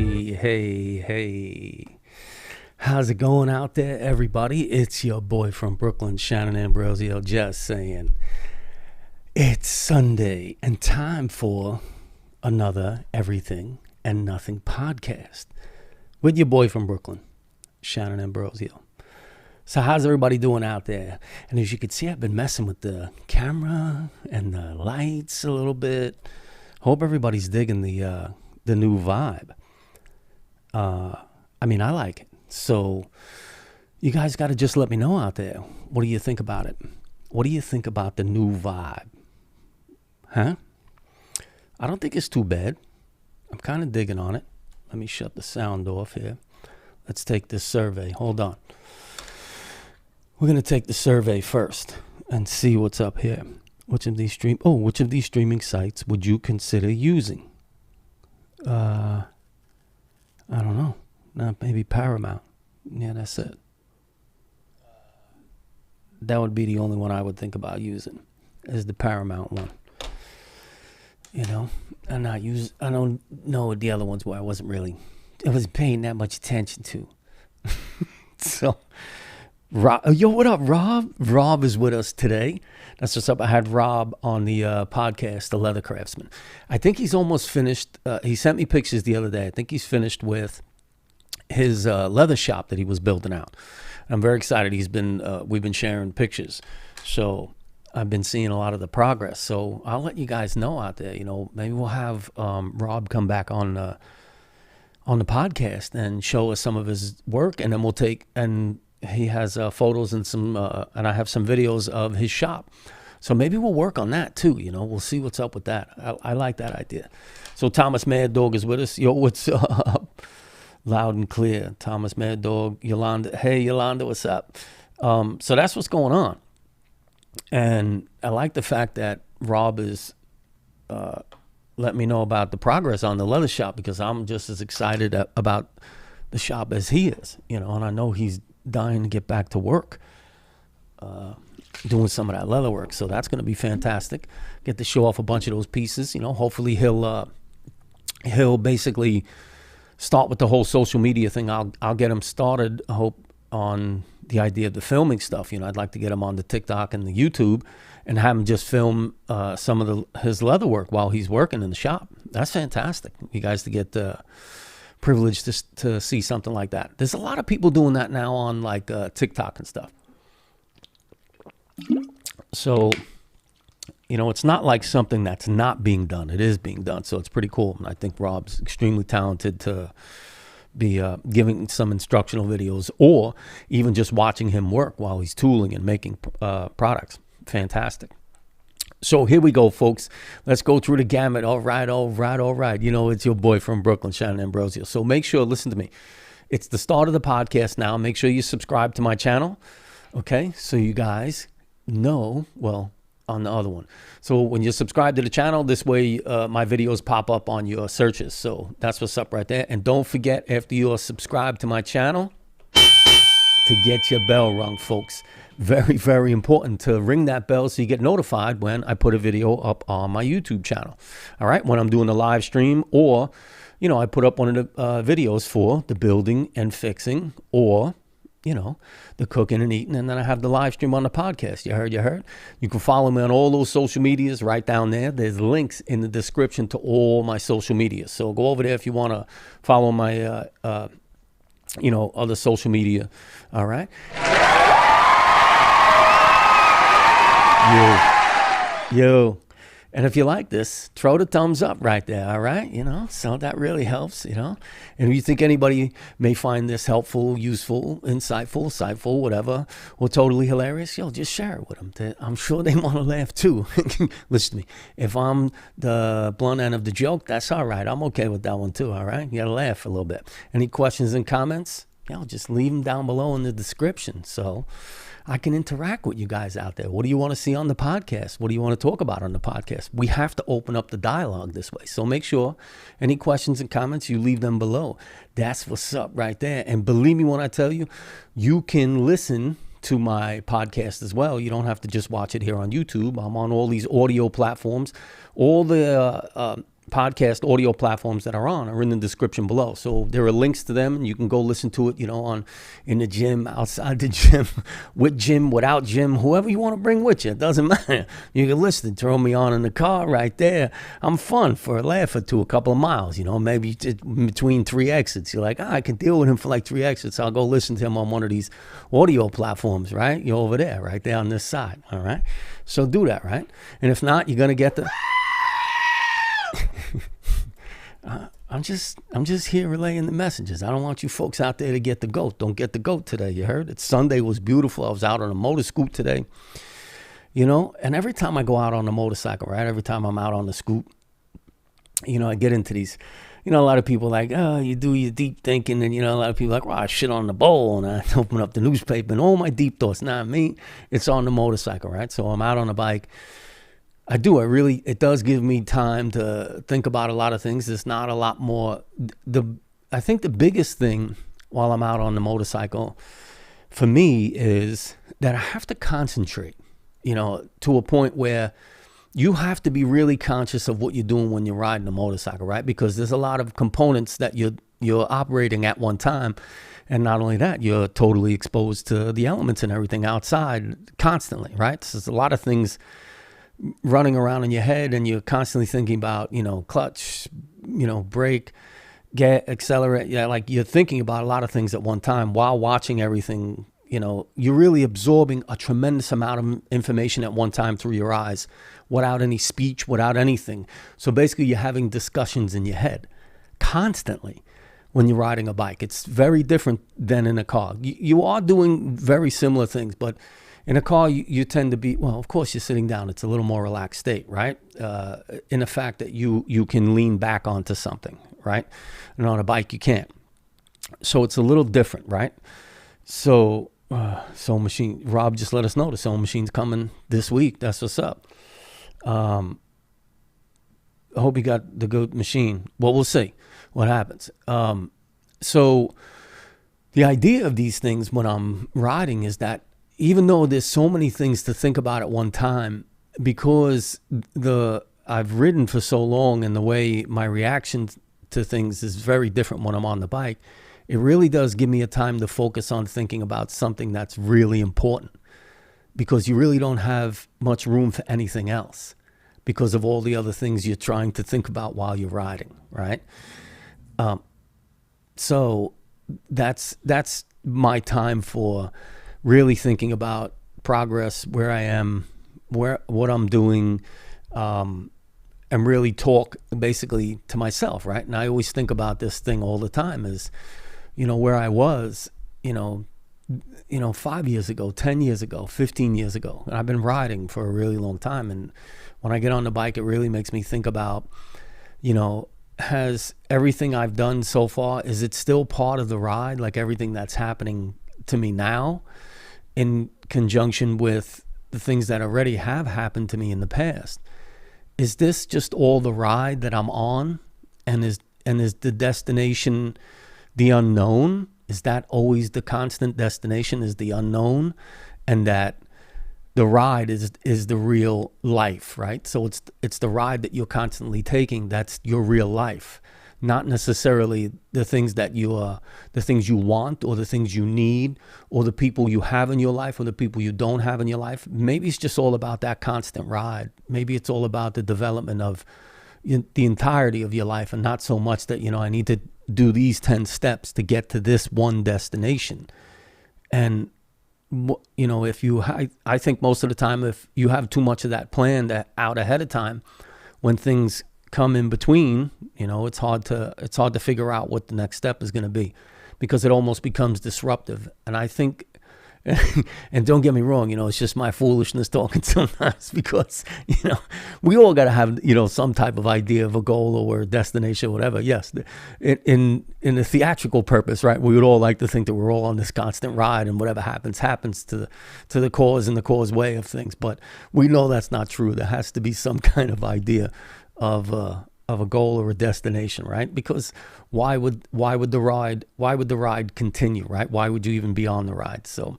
Hey. How's it going out there, everybody? It's your boy from Brooklyn, Shannon Ambrosio, just saying. It's Sunday and time for another Everything and Nothing podcast with your boy from Brooklyn, Shannon Ambrosio. So how's everybody doing out there? And as you can see, I've been messing with the camera and the lights a little bit. Hope everybody's digging the new vibe. I mean, I like it. So you guys got to just let me know out there. What do you think about it? What do you think about the new vibe? Huh? I don't think it's too bad. I'm kind of digging on it. Let me shut the sound off here. Let's take this survey. Hold on. We're going to take the survey first and see what's up here. Which of these streaming sites would you consider using? I don't know. Maybe Paramount. Yeah, that's it. That would be the only one I would think about using, is the Paramount one. You know, I don't know the other ones where I wasn't paying that much attention to. So, yo, what up, Rob? Rob is with us today. That's what's up. I had Rob on the podcast, The Leather Craftsman. I think he's almost finished. He sent me pictures the other day. I think he's finished with his leather shop that he was building out. I'm very excited. We've been sharing pictures. So I've been seeing a lot of the progress. So I'll let you guys know out there. You know, maybe we'll have Rob come back on the podcast and show us some of his work, and then he has photos and and I have some videos of his shop. So maybe we'll work on that too. You know, we'll see what's up with that. I like that idea. So Thomas Mad Dog is with us. Yo, what's up? Loud and clear. Thomas Mad Dog, Yolanda. Hey, Yolanda, what's up? So that's what's going on. And I like the fact that Rob is let me know about the progress on the leather shop, because I'm just as excited about the shop as he is. You know, and I know he's dying to get back to work doing some of that leather work. So that's going to be fantastic. Get to show off a bunch of those pieces. You know, hopefully he'll basically start with the whole social media thing. I'll get him started, I hope, on the idea of the filming stuff. You know, I'd like to get him on the TikTok and the YouTube and have him just film some of his leather work while he's working in the shop. That's fantastic. You guys to get privileged to see something like that. There's a lot of people doing that now on like TikTok and stuff. So, you know, it's not like something that's not being done. It is being done. So it's pretty cool. And I think Rob's extremely talented to be giving some instructional videos, or even just watching him work while he's tooling and making products. Fantastic. So here we go, folks. Let's go through the gamut. All right. You know, it's your boy from Brooklyn, Shannon Ambrosio. So make sure, listen to me. It's the start of the podcast now. Make sure you subscribe to my channel. Okay, so you guys know, well, on the other one. So when you subscribe to the channel, this way my videos pop up on your searches. So that's what's up right there. And don't forget, after you're subscribed to my channel, to get your bell rung, folks. Very, very important to ring that bell so you get notified when I put a video up on my YouTube channel. All right, when I'm doing a live stream, or, you know, I put up one of the videos for the building and fixing, or, you know, the cooking and eating, and then I have the live stream on the podcast. You heard? You can follow me on all those social medias right down there. There's links in the description to all my social medias. So go over there if you want to follow my, other social media. All right? Yo. And if you like this, throw the thumbs up right there, all right? You know, so that really helps, you know. And if you think anybody may find this helpful, useful, insightful, whatever, or totally hilarious, yo, just share it with them. I'm sure they want to laugh too. Listen to me. If I'm the blunt end of the joke, that's all right. I'm okay with that one too, all right? You got to laugh a little bit. Any questions and comments? Yo, just leave them down below in the description. So I can interact with you guys out there. What do you want to see on the podcast? What do you want to talk about on the podcast? We have to open up the dialogue this way. So make sure any questions and comments, you leave them below. That's what's up right there. And believe me when I tell you, you can listen to my podcast as well. You don't have to just watch it here on YouTube. I'm on all these audio platforms. All the podcast audio platforms that are in the description below. So there are links to them, and you can go listen to it, in the gym, outside the gym, with gym, without gym, whoever you want to bring with you. It doesn't matter. You can listen, throw me on in the car right there. I'm fun for a laugh or two, a couple of miles, maybe between 3 exits. You're like, I can deal with him for like 3 exits. I'll go listen to him on one of these audio platforms, right? You're over there, right there on this side. All right. So do that, right? And if not, you're going to get the... I'm just here relaying the messages. I don't want you folks out there to get the goat. Don't get the goat today. You heard it. Sunday was beautiful. I was out on a motor scoot today, and every time I go out on a motorcycle, right? Every time I'm out on the scoot, I get into these, a lot of people like, oh, you do your deep thinking. And, a lot of people like, well, I shit on the bowl and I open up the newspaper and all my deep thoughts. Not me. It's on the motorcycle, right? So I'm out on a bike. It does give me time to think about a lot of things. There's not a lot more. I think the biggest thing while I'm out on the motorcycle for me is that I have to concentrate, to a point where you have to be really conscious of what you're doing when you're riding a motorcycle, right? Because there's a lot of components that you're operating at one time. And not only that, you're totally exposed to the elements and everything outside constantly, right? So there's a lot of things running around in your head, and you're constantly thinking about, clutch, brake, get, accelerate. Yeah, like you're thinking about a lot of things at one time while watching everything. You're really absorbing a tremendous amount of information at one time through your eyes without any speech, without anything. So basically you're having discussions in your head constantly when you're riding a bike. It's very different than in a car. You are doing very similar things, but in a car, you tend to be, well, of course, you're sitting down. It's a little more relaxed state, right? In the fact that you can lean back onto something, right? And on a bike, you can't. So it's a little different, right? So sewing machine, Rob just let us know the sewing machine's coming this week. That's what's up. I hope you got the good machine. Well, we'll see what happens. So the idea of these things when I'm riding is that even though there's so many things to think about at one time, because I've ridden for so long and the way my reaction to things is very different when I'm on the bike, it really does give me a time to focus on thinking about something that's really important, because you really don't have much room for anything else because of all the other things you're trying to think about while you're riding, right? So that's my time for really thinking about progress, where I am, what I'm doing, and really talk basically to myself, right? And I always think about this thing all the time is, where I was, 5 years ago, 10 years ago, 15 years ago. And I've been riding for a really long time. And when I get on the bike, it really makes me think about, has everything I've done so far, is it still part of the ride? Like everything that's happening to me now, in conjunction with the things that already have happened to me in the past. Is this just all the ride that I'm on? And is the destination the unknown? Is that always the constant destination, is the unknown? And that the ride is the real life, right? So it's the ride that you're constantly taking. That's your real life. Not necessarily the things that the things you want, or the things you need, or the people you have in your life, or the people you don't have in your life. Maybe it's just all about that constant ride. Maybe it's all about the development of the entirety of your life, and not so much that, I need to do these 10 steps to get to this one destination. And, I think most of the time, if you have too much of that planned out ahead of time, when things come in between, it's hard to figure out what the next step is going to be, because it almost becomes disruptive. And I think, and don't get me wrong, it's just my foolishness talking sometimes, because, we all got to have, some type of idea of a goal or a destination or whatever. Yes, in the theatrical purpose, right? We would all like to think that we're all on this constant ride, and whatever happens to the cause and the causeway of things. But we know that's not true. There has to be some kind of idea of a goal or a destination, right? Because why would the ride continue, right? Why would you even be on the ride? So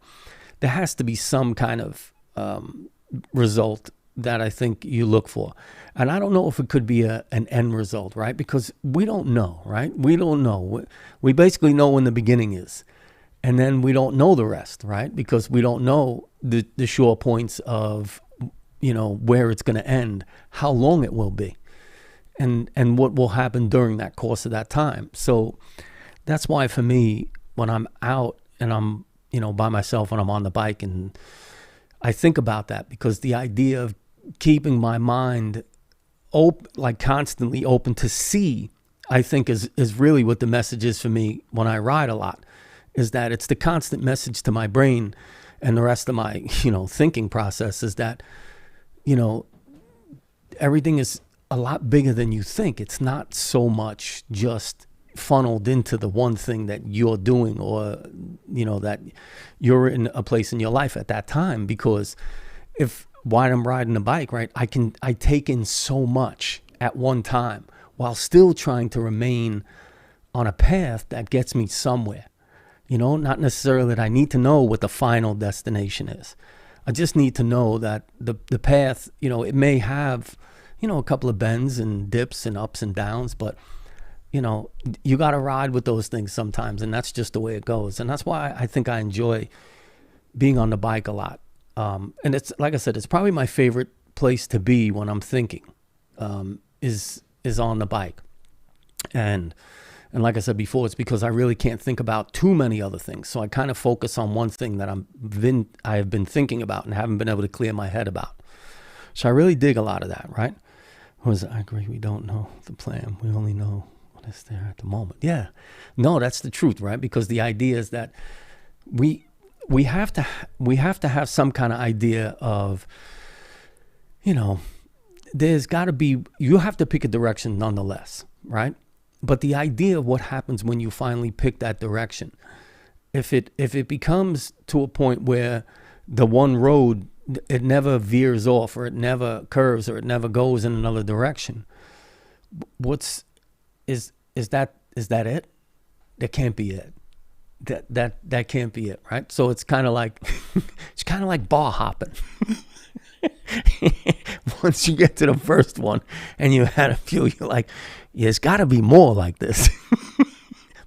there has to be some kind of result that I think you look for. And I don't know if it could be an end result, right? Because we don't know, right? We don't know. We basically know when the beginning is. And then we don't know the rest, right? Because we don't know the sure points of, where it's going to end, how long it will be, and what will happen during that course of that time. So that's why for me, when I'm out and I'm, by myself when I'm on the bike, and I think about that, because the idea of keeping my mind constantly open to see, I think is really what the message is for me when I ride a lot, is that it's the constant message to my brain and the rest of my, thinking process is that, everything is a lot bigger than you think. It's not so much just funneled into the one thing that you're doing, or, that you're in a place in your life at that time. Because while I'm riding a bike, right, I take in so much at one time while still trying to remain on a path that gets me somewhere. Not necessarily that I need to know what the final destination is. I just need to know that the path, it may have, a couple of bends and dips and ups and downs, but, you got to ride with those things sometimes, and that's just the way it goes. And that's why I think I enjoy being on the bike a lot. And it's, like I said, it's probably my favorite place to be when I'm thinking, is on the bike. And like I said before, it's because I really can't think about too many other things. So I kind of focus on one thing that I have been thinking about and haven't been able to clear my head about. So I really dig a lot of that, right? I agree, we don't know the plan. We only know what is there at the moment. Yeah. No, that's the truth, right? Because the idea is that we have to have some kind of idea of, there's got to be, you have to pick a direction nonetheless, right? But the idea of what happens when you finally pick that direction, if it becomes to a point where the one road, it never veers off, or it never curves, or it never goes in another direction, is that it? That can't be it. That can't be it, right? So it's kind of like bar hopping. Once you get to the first one and you had a few, you're like, yeah, it's got to be more like this,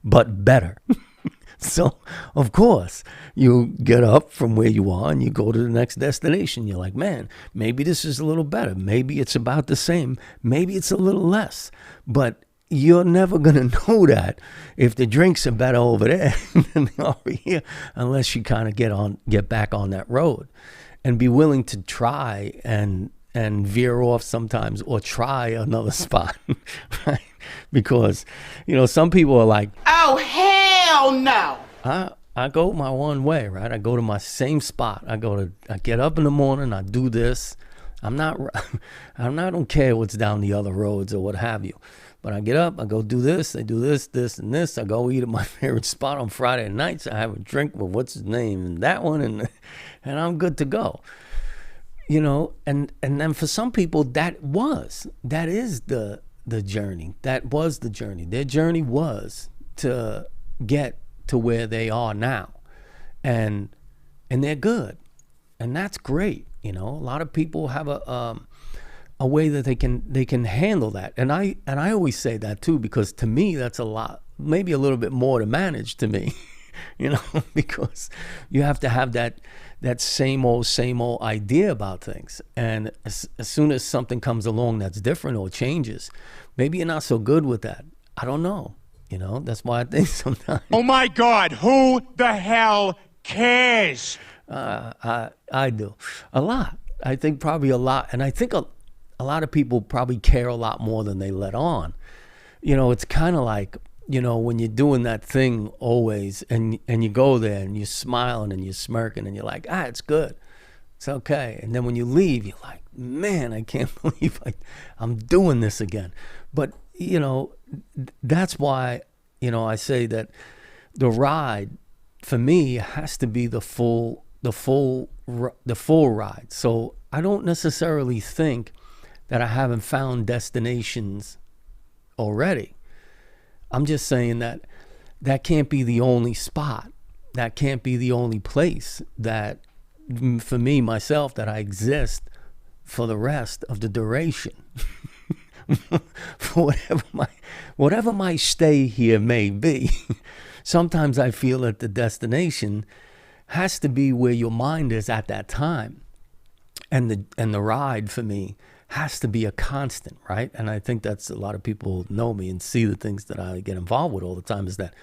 but better. So, of course, you get up from where you are and you go to the next destination. You're like, man, maybe this is a little better. Maybe it's about the same. Maybe it's a little less. But you're never going to know that if the drinks are better over there than they are over here, unless you kind of get back on that road and be willing to try and veer off sometimes, or try another spot, right? Because, some people are like, oh, hell no. I go my one way, right? I go to my same spot. I get up in the morning, I do this. I don't care what's down the other roads or what have you. But I get up, I go do this, I do this, this, and this. I go eat at my favorite spot on Friday nights. I have a drink with what's his name and that one, and I'm good to go. And then for some people, that is the journey. That was the journey. Their journey was to get to where they are now, and they're good, and that's great. A lot of people have a way that they can handle that, and I always say that too, because to me that's a lot, maybe a little bit more to manage to me, because you have to have that same old idea about things, and as soon as something comes along that's different or changes, maybe you're not so good with that. I don't know. That's why I think sometimes. Oh my God, who the hell cares? I do a lot. I think probably a lot, and I think a lot of people probably care a lot more than they let on. It's kind of like, when you're doing that thing always, and you go there and you're smiling and you're smirking and you're like, it's good, it's okay. And then when you leave, you're like, man, I can't believe I'm doing this again. But that's why I say that the ride for me has to be the full ride. So I don't necessarily think that I haven't found destinations already. I'm just saying that can't be the only spot. That can't be the only place that, for me, myself, that I exist for the rest of the duration. For whatever my stay here may be. Sometimes I feel that the destination has to be where your mind is at that time. And the ride for me has to be a constant, right? And I think that's a lot of people know me and see the things that I get involved with all the time, is that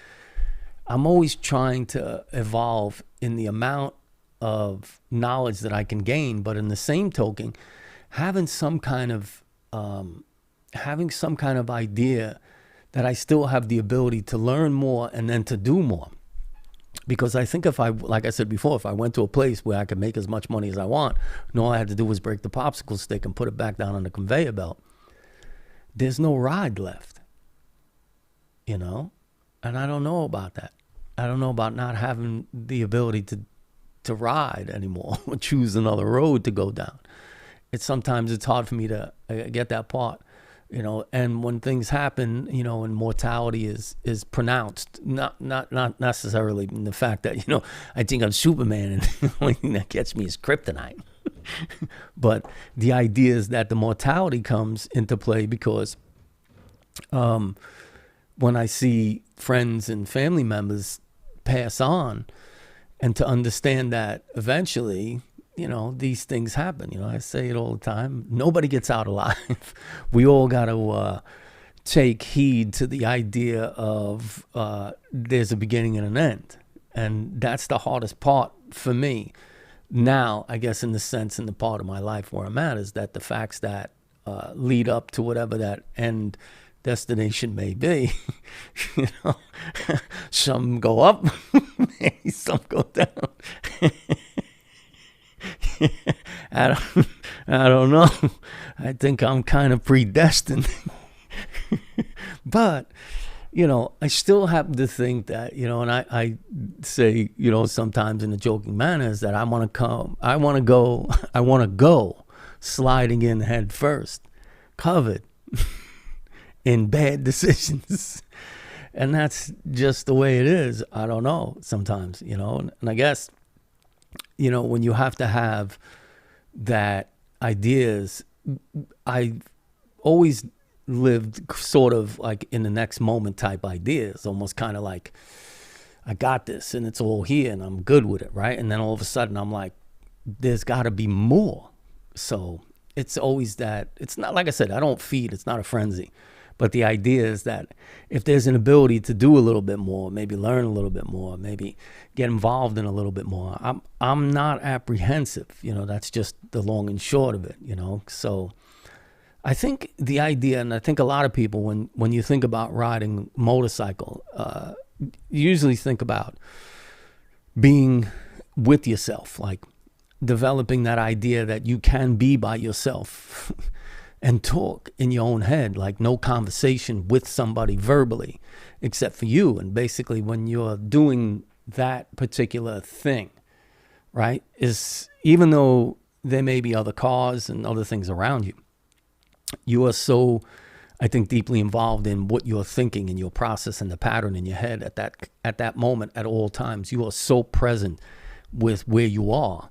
I'm always trying to evolve in the amount of knowledge that I can gain, but in the same token, having some kind of idea that I still have the ability to learn more and then to do more. Because I think if I, like I said before, if I went to a place where I could make as much money as I want, and all I had to do was break the popsicle stick and put it back down on the conveyor belt, there's no ride left, you know? And I don't know about that. I don't know about not having the ability to ride anymore or choose another road to go down. Sometimes it's hard for me to get that part. You know, and when things happen, you know, and mortality is pronounced, not necessarily in the fact that, you know, I think I'm Superman and the only thing that gets me is kryptonite. But the idea is that the mortality comes into play because when I see friends and family members pass on, and to understand that eventually, you know, these things happen. You know, I say it all the time. Nobody gets out alive. We all got to take heed to the idea of there's a beginning and an end. And that's the hardest part for me. Now, I guess in the sense, in the part of my life where I'm at, is that the facts that lead up to whatever that end destination may be, you know, some go up, maybe some go down. I don't know. I think I'm kind of predestined. But, you know, I still happen to think that, you know, and I say, you know, sometimes in a joking manner, is that I want to go sliding in head first, covered in bad decisions. And that's just the way it is. I don't know sometimes, you know, and I guess, you know, when you have to have that ideas, I always lived sort of like in the next moment type ideas, almost kind of like, I got this and it's all here and I'm good with it, right? And then all of a sudden I'm like, there's got to be more. So it's always that, it's not, like I said, I don't feed, it's not a frenzy. But the idea is that if there's an ability to do a little bit more, maybe learn a little bit more, maybe get involved in a little bit more, I'm not apprehensive. You know, that's just the long and short of it, you know. So I think the idea, and I think a lot of people, when you think about riding motorcycle, you usually think about being with yourself, like developing that idea that you can be by yourself and talk in your own head, like no conversation with somebody verbally except for you. And basically when you're doing that particular thing, right, is even though there may be other cars and other things around you, you are so, I think, deeply involved in what you're thinking and your process and the pattern in your head at that moment at all times. You are so present with where you are.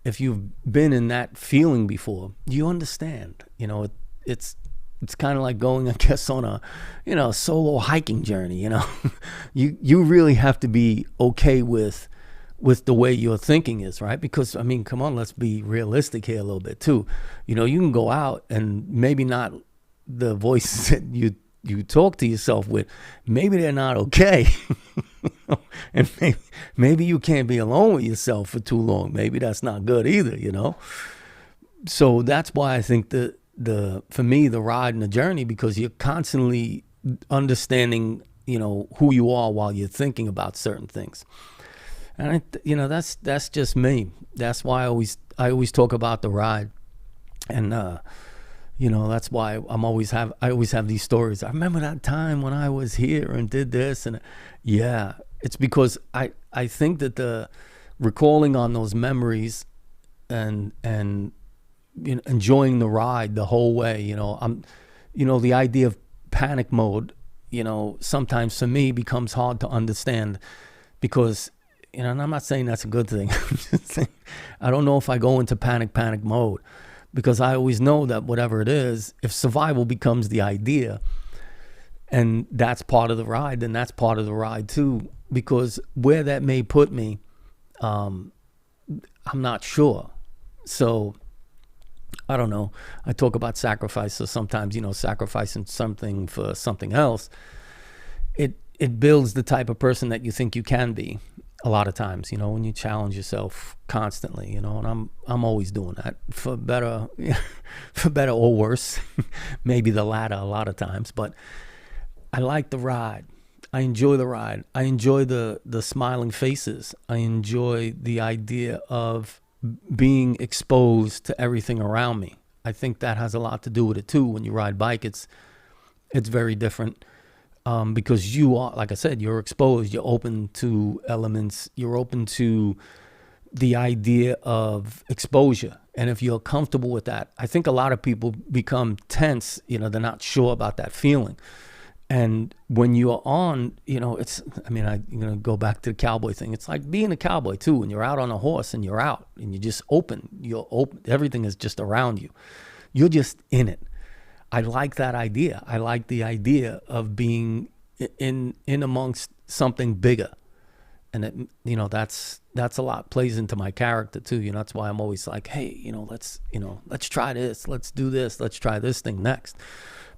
If you've been in that feeling before, you understand. You know, it's kind of like going, I guess, on a, you know, solo hiking journey. You know, you really have to be okay with the way your thinking is, right? Because I mean, come on, let's be realistic here a little bit too. You know, you can go out and maybe not the voices that you talk to yourself with, maybe they're not okay. And maybe you can't be alone with yourself for too long. Maybe that's not good either, you know? So that's why I think for me, the ride and the journey, because you're constantly understanding, you know, who you are while you're thinking about certain things. And you know, that's just me. That's why I always talk about the ride. And you know, that's why I always have these stories. I remember that time when I was here and did this, and yeah, it's because I think that the recalling on those memories and you know, enjoying the ride the whole way, you know, the idea of panic mode, you know, sometimes for me becomes hard to understand, because You know, and I'm not saying that's a good thing. I'm just saying, I don't know if I go into panic mode, because I always know that whatever it is, if survival becomes the idea and that's part of the ride, then that's part of the ride too, because where that may put me, I'm not sure. So I don't know. I talk about sacrifice. So sometimes, you know, sacrificing something for something else, it builds the type of person that you think you can be. A lot of times, you know, when you challenge yourself constantly, you know, and I'm always doing that, for better, for better or worse, maybe the latter a lot of times. But I like the ride. I enjoy the ride. I enjoy the smiling faces. I enjoy the idea of being exposed to everything around me. I think that has a lot to do with it too. When you ride bike, it's very different. Because you are, like I said, you're exposed, you're open to elements, you're open to the idea of exposure. And if you're comfortable with that, I think a lot of people become tense, you know, they're not sure about that feeling. And when you're on, you know, I'm going to go back to the cowboy thing. It's like being a cowboy too. When you're out on a horse and you're out and you're just open, everything is just around you. You're just in it. I like that idea. I like the idea of being in amongst something bigger. And it, you know, that's a lot, plays into my character too. You know, that's why I'm always like, hey, you know, let's try this. Let's do this. Let's try this thing next.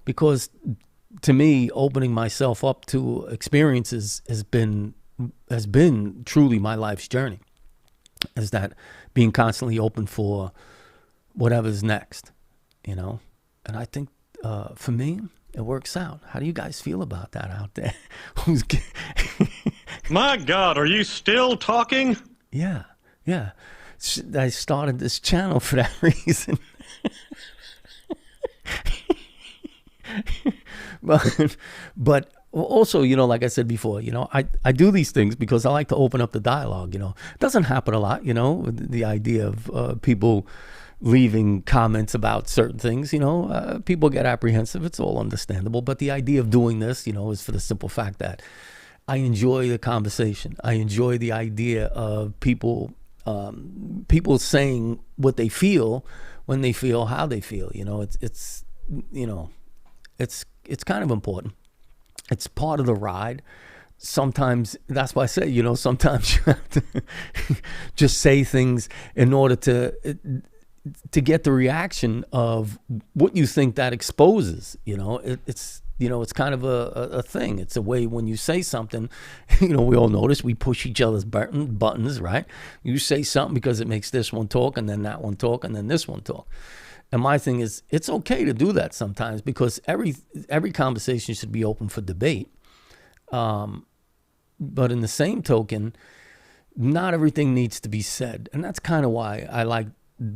Because to me, opening myself up to experiences has been truly my life's journey. Is that being constantly open for whatever's next, you know? And I think, for me, it works out. How do you guys feel about that out there? My God, are you still talking? Yeah. I started this channel for that reason. But also, you know, like I said before, you know, I do these things because I like to open up the dialogue, you know. It doesn't happen a lot, you know, the idea of people leaving comments about certain things, you know, people get apprehensive. It's all understandable. But the idea of doing this, you know, is for the simple fact that I enjoy the conversation. I enjoy the idea of people saying what they feel when they feel how they feel. You know, it's you know, it's kind of important. It's part of the ride. Sometimes, that's why I say, you know, sometimes you have to just say things in order to get the reaction of what you think that exposes. You know, it's you know, it's kind of a thing. It's a way when you say something, you know, we all notice we push each other's buttons, right? You say something because it makes this one talk, and then that one talk, and then this one talk. And my thing is, it's okay to do that sometimes, because every conversation should be open for debate. But in the same token, not everything needs to be said. And that's kind of why I like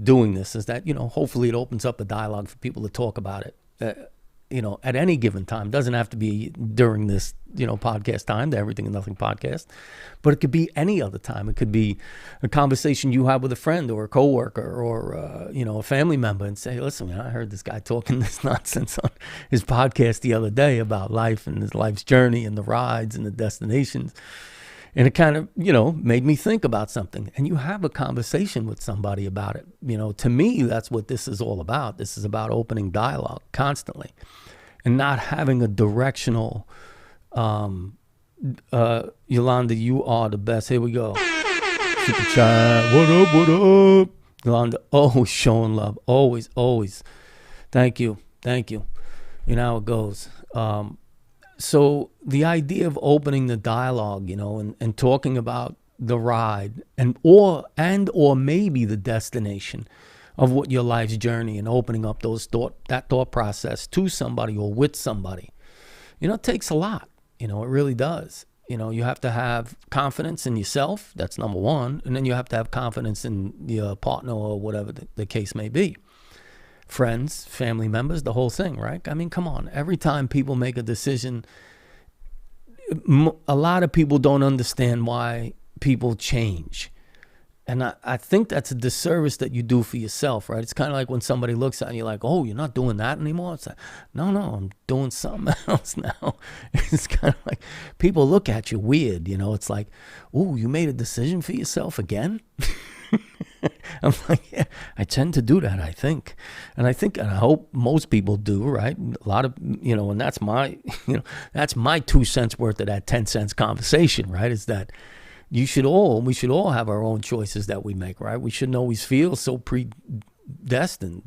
doing this, is that, you know, hopefully it opens up a dialogue for people to talk about it, you know, at any given time. Doesn't have to be during this, you know, podcast time, the Everything and Nothing podcast, but it could be any other time. It could be a conversation you have with a friend or a coworker or, you know, a family member, and say, listen, man, I heard this guy talking this nonsense on his podcast the other day about life and his life's journey and the rides and the destinations. And it kind of, you know, made me think about something. And you have a conversation with somebody about it. You know, to me, that's what this is all about. This is about opening dialogue constantly and not having a directional, Yolanda, you are the best. Here we go. Super chat. What up? Yolanda, always showing love. Always. Thank you. You know how it goes. So the idea of opening the dialogue, you know, and talking about the ride or maybe the destination of what your life's journey, and opening up that thought process to somebody or with somebody, you know, it takes a lot. You know, it really does. You know, you have to have confidence in yourself. That's number one. And then you have to have confidence in your partner or whatever the case may be. Friends, family members, the whole thing, right? I mean, come on. Every time people make a decision, a lot of people don't understand why people change. And I think that's a disservice that you do for yourself, right? It's kind of like when somebody looks at you like, oh, you're not doing that anymore. It's like, no, I'm doing something else now. It's kind of like people look at you weird, It's like, oh, you made a decision for yourself again? I'm like, yeah, I tend to do that, I think. And I hope most people do, right? A lot of, and that's my, that's my 2 cents worth of that 10 cents conversation, right? Is that we should all have our own choices that we make, right? We shouldn't always feel so predestined,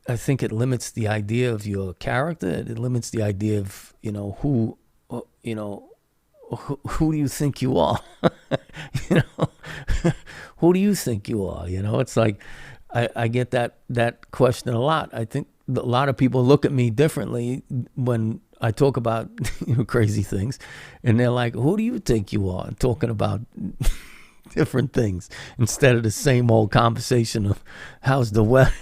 I think it limits the idea of your character. It limits the idea of, who do you think you are? Who do you think you are? It's like, I get that question a lot. I think a lot of people look at me differently when I talk about crazy things, and they're like, who do you think you are? Talking about different things instead of the same old conversation of how's the weather.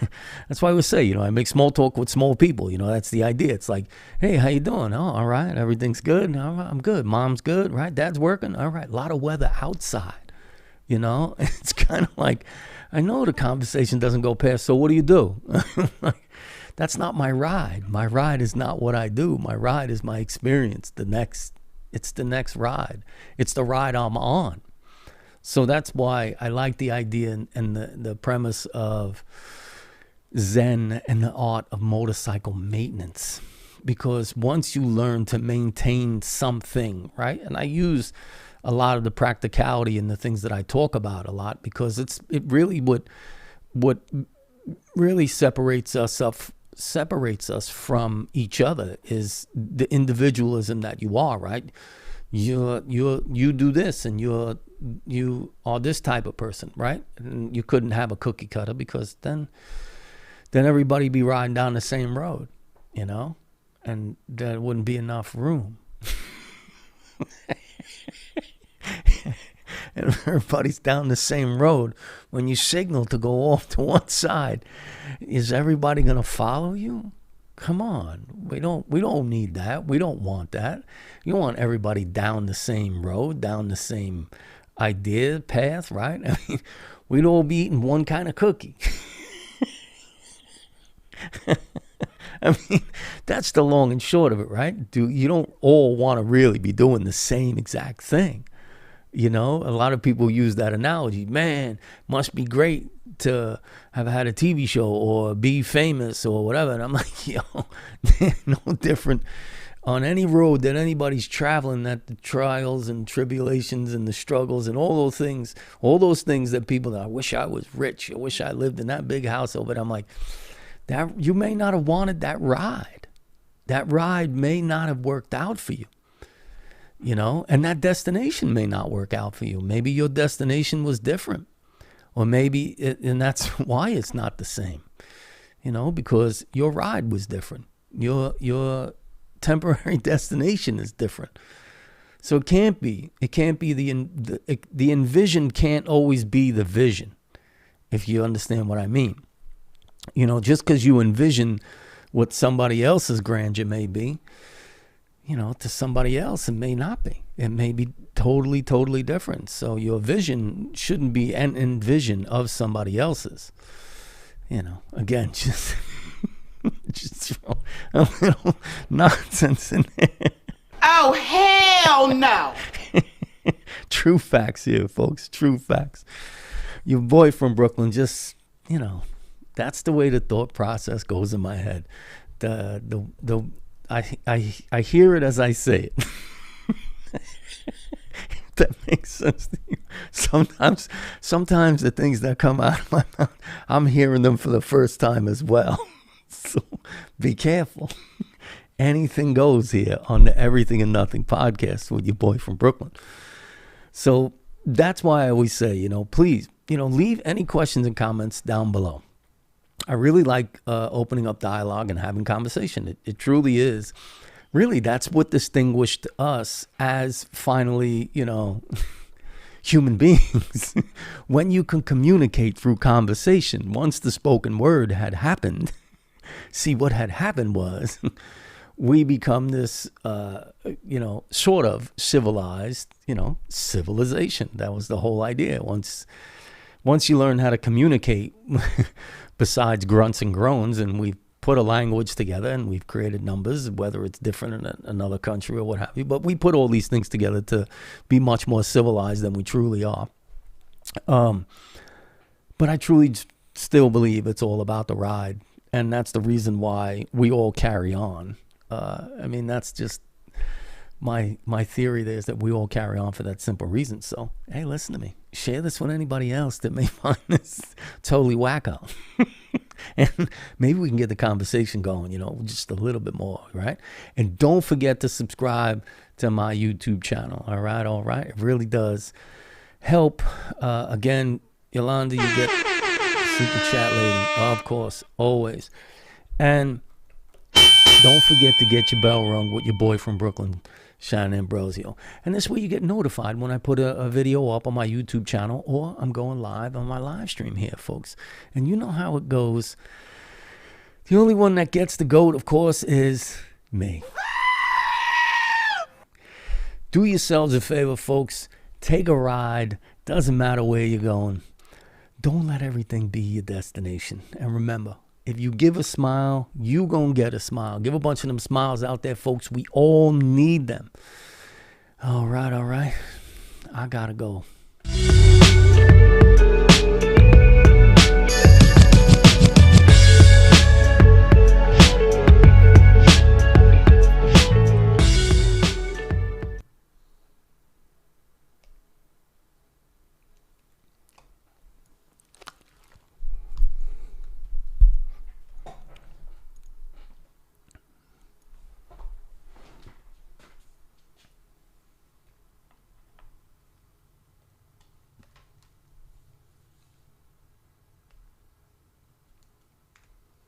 That's why I would say, I make small talk with small people. That's the idea. It's like, hey, how you doing? Oh, all right. Everything's good. All right, I'm good. Mom's good, right? Dad's working. All right. A lot of weather outside, It's kind of like, I know the conversation doesn't go past, so what do you do? Like, that's not my ride. My ride is not what I do. My ride is my experience. It's the next ride. It's the ride I'm on. So that's why I like the idea and the premise of Zen and the art of motorcycle maintenance. Because once you learn to maintain something, right? And I use a lot of the practicality in the things that I talk about a lot, because it really what really separates us from each other is the individualism that you are, right? You do this, and you are this type of person, right? And you couldn't have a cookie cutter, because then everybody be riding down the same road, and there wouldn't be enough room. And if everybody's down the same road, when you signal to go off to one side, is everybody going to follow you? Come on. We don't need that. We don't want that. You want everybody down the same road, down the same idea path, right? I mean, we'd all be eating one kind of cookie. I mean, that's the long and short of it, right? You don't all want to really be doing the same exact thing. A lot of people use that analogy. Man, must be great to have had a TV show or be famous or whatever. And I'm like, no different on any road that anybody's traveling, that the trials and tribulations and the struggles and all those things that people, I wish I was rich. I wish I lived in that big house over there. I'm like, that you may not have wanted that ride. That ride may not have worked out for you. And that destination may not work out for you. Maybe your destination was different, or maybe, and that's why it's not the same, because your ride was different. Your temporary destination is different. So it can't be the envision can't always be the vision, if you understand what I mean. Just because you envision what somebody else's grandeur may be, to somebody else, it may not be. It may be totally, totally different. So your vision shouldn't be an envision of somebody else's. Again, just throw a little nonsense in there. Oh, hell no. True facts here, folks. True facts. Your boy from Brooklyn, just, that's the way the thought process goes in my head. I hear it as I say it. That makes sense to you. Sometimes the things that come out of my mouth, I'm hearing them for the first time as well. So be careful. Anything goes here on the Everything and Nothing podcast with your boy from Brooklyn. So that's why I always say, please, leave any questions and comments down below. I really like opening up dialogue and having conversation. It truly is. Really, that's what distinguished us as finally, human beings. When you can communicate through conversation, once the spoken word had happened, see what had happened was we become this, sort of civilized, civilization. That was the whole idea. Once you learn how to communicate, besides grunts and groans, and we've put a language together and we've created numbers, whether it's different in another country or what have you, but we put all these things together to be much more civilized than we truly are. But I truly still believe it's all about the ride. And that's the reason why we all carry on. That's just my theory there, is that we all carry on for that simple reason. So, hey, listen to me. Share this with anybody else that may find this totally wacko. And maybe we can get the conversation going, just a little bit more, right? And don't forget to subscribe to my YouTube channel, all right? It really does help. Again, Yolanda, you get super chat lady, of course, always. And don't forget to get your bell rung with your boy from Brooklyn, Shannon Ambrosio. And this way you get notified when I put a video up on my YouTube channel, or I'm going live on my live stream here, folks. And you know how it goes. The only one that gets the goat, of course, is me. Do yourselves a favor, folks. Take a ride. Doesn't matter where you're going. Don't let everything be your destination. And remember, if you give a smile, you gonna get a smile. Give a bunch of them smiles out there, folks. We all need them. All right. I gotta go.